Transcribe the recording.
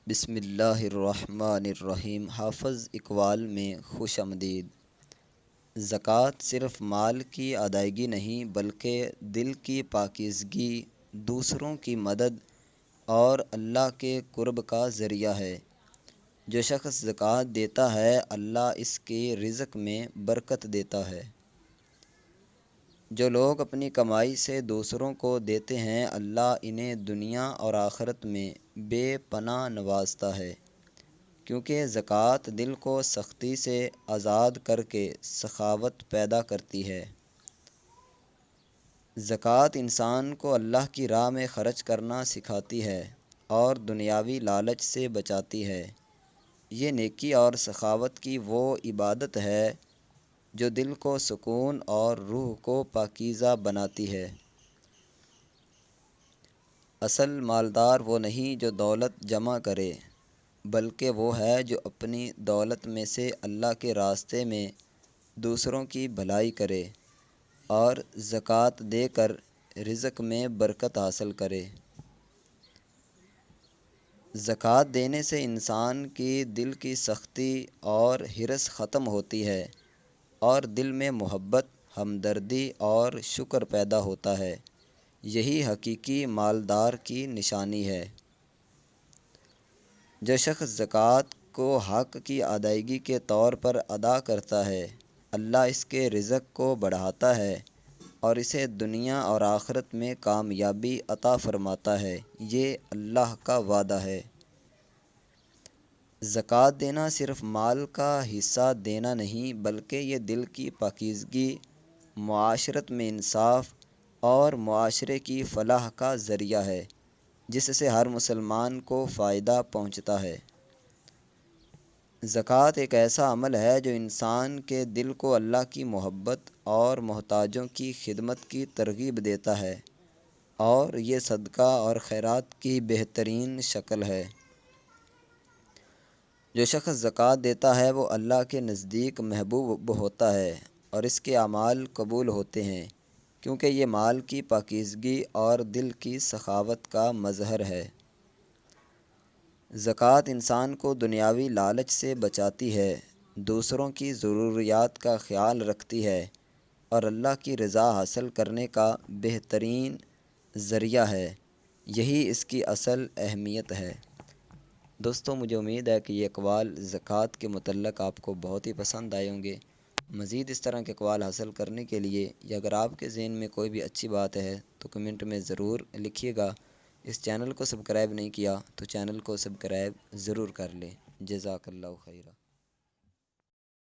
بسم اللہ الرحمن الرحیم۔ حافظ اقبال میں خوش آمدید۔ زکوٰۃ صرف مال کی ادائیگی نہیں بلکہ دل کی پاکیزگی، دوسروں کی مدد اور اللہ کے قرب کا ذریعہ ہے۔ جو شخص زکوٰۃ دیتا ہے اللہ اس کے رزق میں برکت دیتا ہے۔ جو لوگ اپنی کمائی سے دوسروں کو دیتے ہیں اللہ انہیں دنیا اور آخرت میں بے پناہ نوازتا ہے، کیونکہ زکوٰۃ دل کو سختی سے آزاد کر کے سخاوت پیدا کرتی ہے۔ زکوٰۃ انسان کو اللہ کی راہ میں خرچ کرنا سکھاتی ہے اور دنیاوی لالچ سے بچاتی ہے۔ یہ نیکی اور سخاوت کی وہ عبادت ہے جو دل کو سکون اور روح کو پاکیزہ بناتی ہے۔ اصل مالدار وہ نہیں جو دولت جمع کرے، بلکہ وہ ہے جو اپنی دولت میں سے اللہ کے راستے میں دوسروں کی بھلائی کرے اور زکوٰۃ دے کر رزق میں برکت حاصل کرے۔ زکوٰۃ دینے سے انسان کی دل کی سختی اور حرص ختم ہوتی ہے اور دل میں محبت، ہمدردی اور شکر پیدا ہوتا ہے۔ یہی حقیقی مالدار کی نشانی ہے۔ جو شخص زکوٰۃ کو حق کی ادائیگی کے طور پر ادا کرتا ہے اللہ اس کے رزق کو بڑھاتا ہے اور اسے دنیا اور آخرت میں کامیابی عطا فرماتا ہے۔ یہ اللہ کا وعدہ ہے۔ زکوٰۃ دینا صرف مال کا حصہ دینا نہیں بلکہ یہ دل کی پاکیزگی، معاشرت میں انصاف اور معاشرے کی فلاح کا ذریعہ ہے، جس سے ہر مسلمان کو فائدہ پہنچتا ہے۔ زکوٰۃ ایک ایسا عمل ہے جو انسان کے دل کو اللہ کی محبت اور محتاجوں کی خدمت کی ترغیب دیتا ہے، اور یہ صدقہ اور خیرات کی بہترین شکل ہے۔ جو شخص زکوٰۃ دیتا ہے وہ اللہ کے نزدیک محبوب ہوتا ہے اور اس کے اعمال قبول ہوتے ہیں، کیونکہ یہ مال کی پاکیزگی اور دل کی سخاوت کا مظہر ہے۔ زکوٰۃ انسان کو دنیاوی لالچ سے بچاتی ہے، دوسروں کی ضروریات کا خیال رکھتی ہے اور اللہ کی رضا حاصل کرنے کا بہترین ذریعہ ہے۔ یہی اس کی اصل اہمیت ہے۔ دوستو، مجھے امید ہے کہ یہ اقوال زکوٰۃ کے متعلق آپ کو بہت ہی پسند آئے ہوں گے۔ مزید اس طرح کے اقوال حاصل کرنے کے لیے یا اگر آپ کے ذہن میں کوئی بھی اچھی بات ہے تو کمنٹ میں ضرور لکھیے گا۔ اس چینل کو سبسکرائب نہیں کیا تو چینل کو سبسکرائب ضرور کر لیں۔ جزاک اللہ خیرہ۔